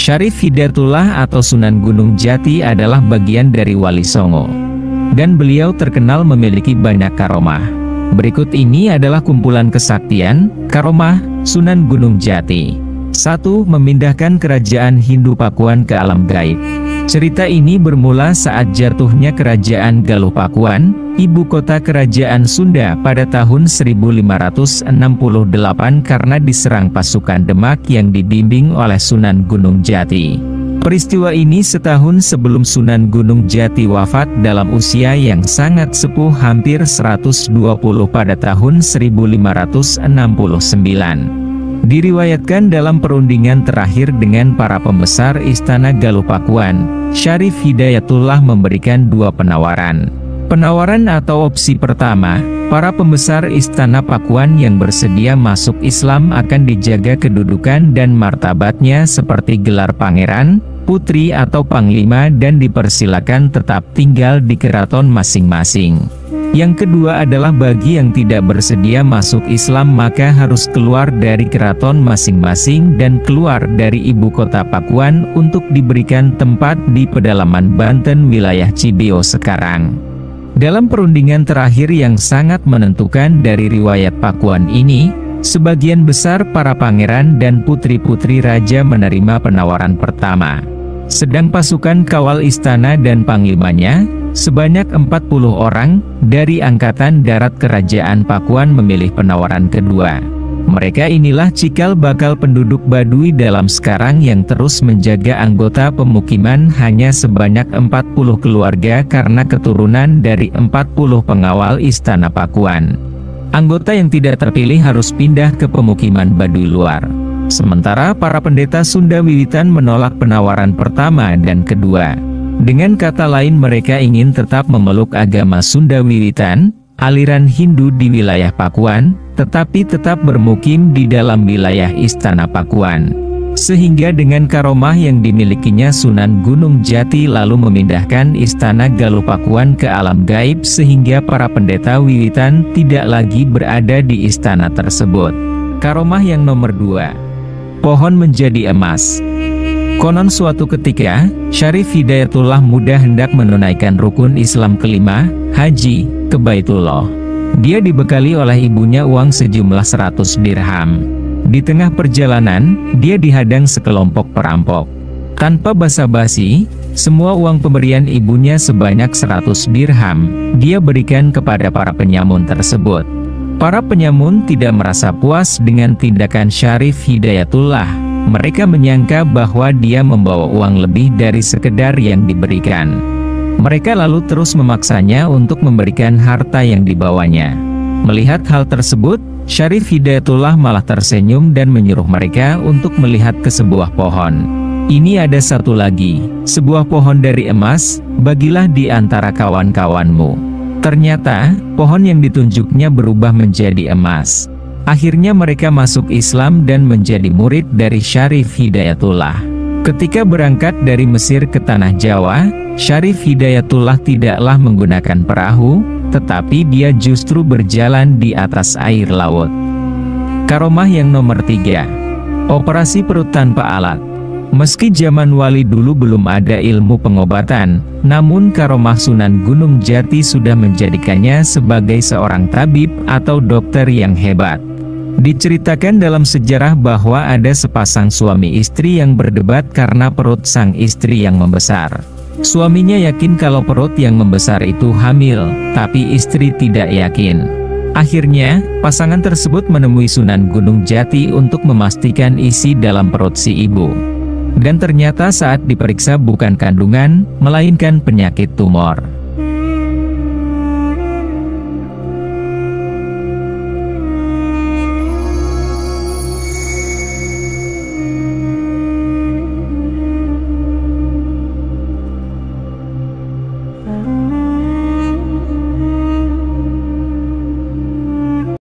Syarif Hidayatullah atau Sunan Gunung Jati adalah bagian dari Wali Songo, dan beliau terkenal memiliki banyak karomah. Berikut ini adalah kumpulan kesaktian, karomah, Sunan Gunung Jati. 1. Memindahkan kerajaan Hindu Pakuan ke alam gaib. Cerita ini bermula saat jatuhnya kerajaan Galuh Pakuan, ibu kota kerajaan Sunda pada tahun 1568 karena diserang pasukan Demak yang dibimbing oleh Sunan Gunung Jati. Peristiwa ini setahun sebelum Sunan Gunung Jati wafat dalam usia yang sangat sepuh hampir 120 pada tahun 1569. Diriwayatkan dalam perundingan terakhir dengan para pembesar Istana Galuh Pakuan, Syarif Hidayatullah memberikan 2 penawaran. Penawaran atau opsi pertama, para pembesar Istana Pakuan yang bersedia masuk Islam akan dijaga kedudukan dan martabatnya seperti gelar pangeran, putri atau panglima dan dipersilakan tetap tinggal di keraton masing-masing. Yang kedua adalah bagi yang tidak bersedia masuk Islam maka harus keluar dari keraton masing-masing dan keluar dari ibu kota Pakuan untuk diberikan tempat di pedalaman Banten wilayah Cibiu sekarang. Dalam perundingan terakhir yang sangat menentukan dari riwayat Pakuan ini, sebagian besar para pangeran dan putri-putri raja menerima penawaran pertama. Sedang pasukan kawal istana dan panglimanya, sebanyak 40 orang, dari Angkatan Darat Kerajaan Pakuan memilih penawaran kedua. Mereka inilah cikal bakal penduduk Baduy dalam sekarang yang terus menjaga anggota pemukiman hanya sebanyak 40 keluarga karena keturunan dari 40 pengawal Istana Pakuan. Anggota yang tidak terpilih harus pindah ke pemukiman Baduy luar. Sementara para pendeta Sunda Wiwitan menolak penawaran pertama dan kedua. Dengan kata lain mereka ingin tetap memeluk agama Sunda Wiwitan, aliran Hindu di wilayah Pakuan, tetapi tetap bermukim di dalam wilayah Istana Pakuan. Sehingga dengan karomah yang dimilikinya Sunan Gunung Jati lalu memindahkan Istana Galuh Pakuan ke alam gaib sehingga para pendeta Wiwitan tidak lagi berada di istana tersebut. Karomah yang nomor 2. Pohon menjadi emas. Konon suatu ketika, Syarif Hidayatullah muda hendak menunaikan rukun Islam kelima, haji, ke Baitullah. Dia dibekali oleh ibunya uang sejumlah 100 dirham. Di tengah perjalanan, dia dihadang sekelompok perampok. Tanpa basa-basi, semua uang pemberian ibunya sebanyak 100 dirham, dia berikan kepada para penyamun tersebut. Para penyamun tidak merasa puas dengan tindakan Syarif Hidayatullah. Mereka menyangka bahwa dia membawa uang lebih dari sekedar yang diberikan. Mereka lalu terus memaksanya untuk memberikan harta yang dibawanya. Melihat hal tersebut, Syarif Hidayatullah malah tersenyum dan menyuruh mereka untuk melihat ke sebuah pohon. Ini ada satu lagi, sebuah pohon dari emas, bagilah di antara kawan-kawanmu. Ternyata, pohon yang ditunjuknya berubah menjadi emas. Akhirnya mereka masuk Islam dan menjadi murid dari Syarif Hidayatullah. Ketika berangkat dari Mesir ke Tanah Jawa, Syarif Hidayatullah tidaklah menggunakan perahu, tetapi dia justru berjalan di atas air laut. Karomah yang nomor 3. Operasi perut tanpa alat. Meski zaman wali dulu belum ada ilmu pengobatan, namun karomah Sunan Gunung Jati sudah menjadikannya sebagai seorang tabib atau dokter yang hebat. Diceritakan dalam sejarah bahwa ada sepasang suami istri yang berdebat karena perut sang istri yang membesar. Suaminya yakin kalau perut yang membesar itu hamil, tapi istri tidak yakin. Akhirnya, pasangan tersebut menemui Sunan Gunung Jati untuk memastikan isi dalam perut si ibu. Dan ternyata saat diperiksa bukan kandungan, melainkan penyakit tumor.